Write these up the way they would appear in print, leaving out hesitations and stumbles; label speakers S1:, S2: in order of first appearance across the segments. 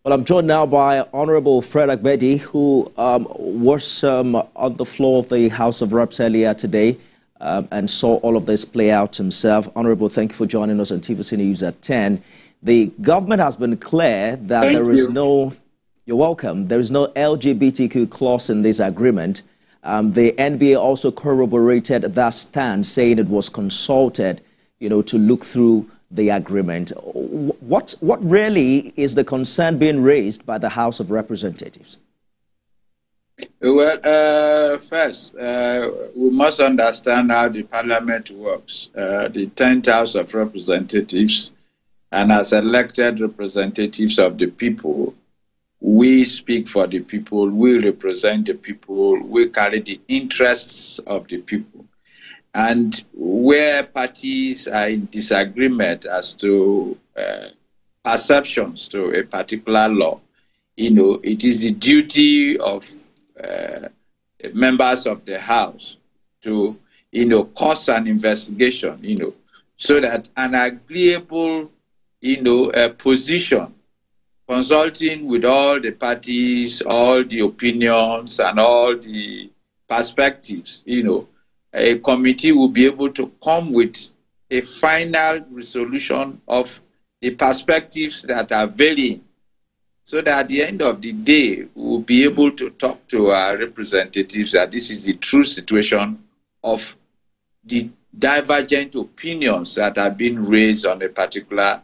S1: Well, I'm joined now by Honorable Fred Agbedi, who was on the floor of the House of Reps earlier today and saw all of this play out himself. Honorable, thank you for joining us on TVC News at 10. The government has been clear that you're welcome, there is no LGBTQ clause in this agreement. The NBA also corroborated that stance, saying it was consulted, to look through the agreement. What really is the concern being raised by the House of Representatives?
S2: Well, first, we must understand how the Parliament works. The 10th House of Representatives, and as elected representatives of the people, we speak for the people, we represent the people, we carry the interests of the people. And where parties are in disagreement as to perceptions to a particular law, it is the duty of members of the House to, cause an investigation, so that an agreeable, position, consulting with all the parties, all the opinions, and all the perspectives, a committee will be able to come with a final resolution of the perspectives that are varying, so that at the end of the day, we'll be able to talk to our representatives that this is the true situation of the divergent opinions that have been raised on a particular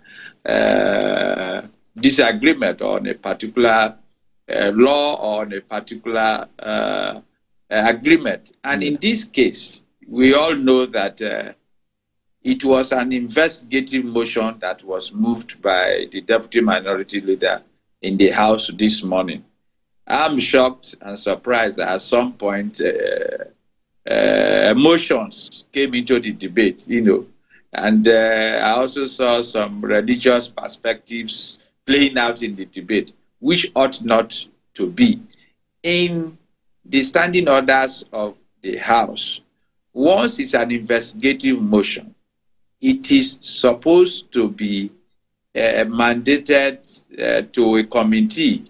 S2: disagreement on a particular law or on a particular agreement. And in this case, we all know that it was an investigative motion that was moved by the Deputy Minority Leader in the House this morning. I'm shocked and surprised that at some point emotions came into the debate, and I also saw some religious perspectives playing out in the debate, which ought not to be. In the standing orders of the House, once it's an investigative motion, it is supposed to be mandated to a committee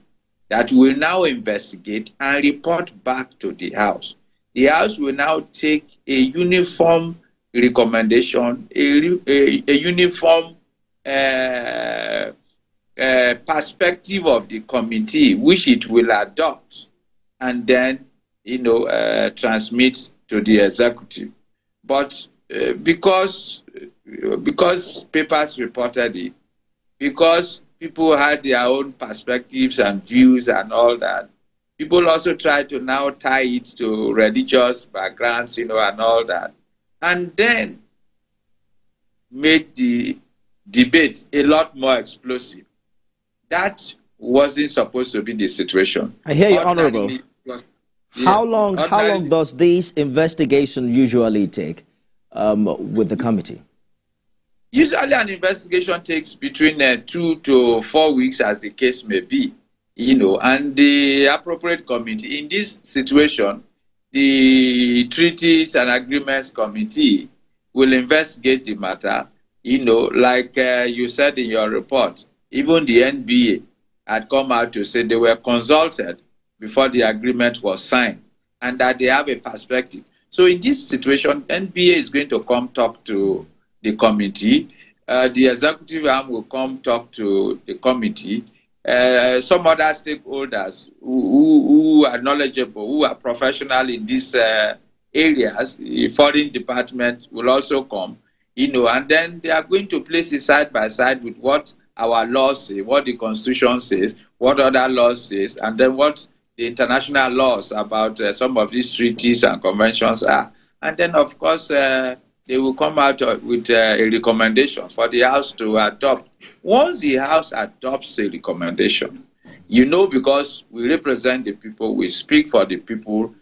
S2: that will now investigate and report back to the House. The House will now take a uniform recommendation, a uniform perspective of the committee, which it will adopt and then, transmit to the executive. But because papers reported it, because people had their own perspectives and views and all that, people also try to now tie it to religious backgrounds, and all that, and then made the debate a lot more explosive. That wasn't supposed to be the situation.
S1: I hear you, Honorable. How long does this investigation usually take with the committee?
S2: Usually an investigation takes between 2 to 4 weeks, as the case may be, and the appropriate committee. In this situation, the Treaties and Agreements Committee will investigate the matter, like you said in your report. Even the NBA had come out to say they were consulted before the agreement was signed and that they have a perspective. So in this situation, NBA is going to come talk to the committee. The executive arm will come talk to the committee. Some other stakeholders who are knowledgeable, who are professional in these areas, the foreign department will also come, and then they are going to place it side by side with what our laws say, what the Constitution says, what other laws says, and then what the international laws about some of these treaties and conventions are. And then, of course, they will come out with a recommendation for the House to adopt. Once the House adopts a recommendation, because we represent the people, we speak for the people,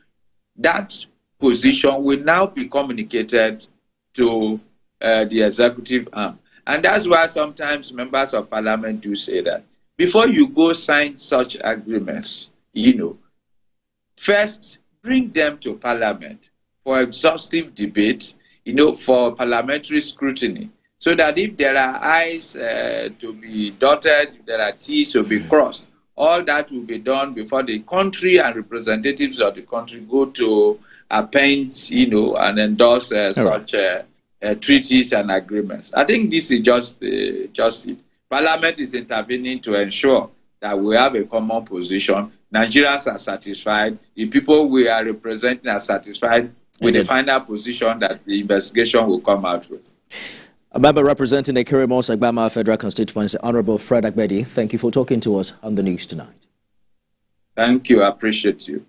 S2: that position will now be communicated to the executive arm. And that's why sometimes members of Parliament do say that before you go sign such agreements, first bring them to Parliament for exhaustive debate, for parliamentary scrutiny, so that if there are I's to be dotted, if there are T's to be crossed, all that will be done before the country and representatives of the country go to append, and endorse such treaties and agreements. I think this is just it. Parliament is intervening to ensure that we have a common position. Nigerians are satisfied. The people we are representing are satisfied with the final position that the investigation will come out with.
S1: A member representing the Ekere-Mons-Agbama Federal Constituency, Honorable Fred Agbedi, thank you for talking to us on the news tonight.
S2: Thank you. I appreciate you.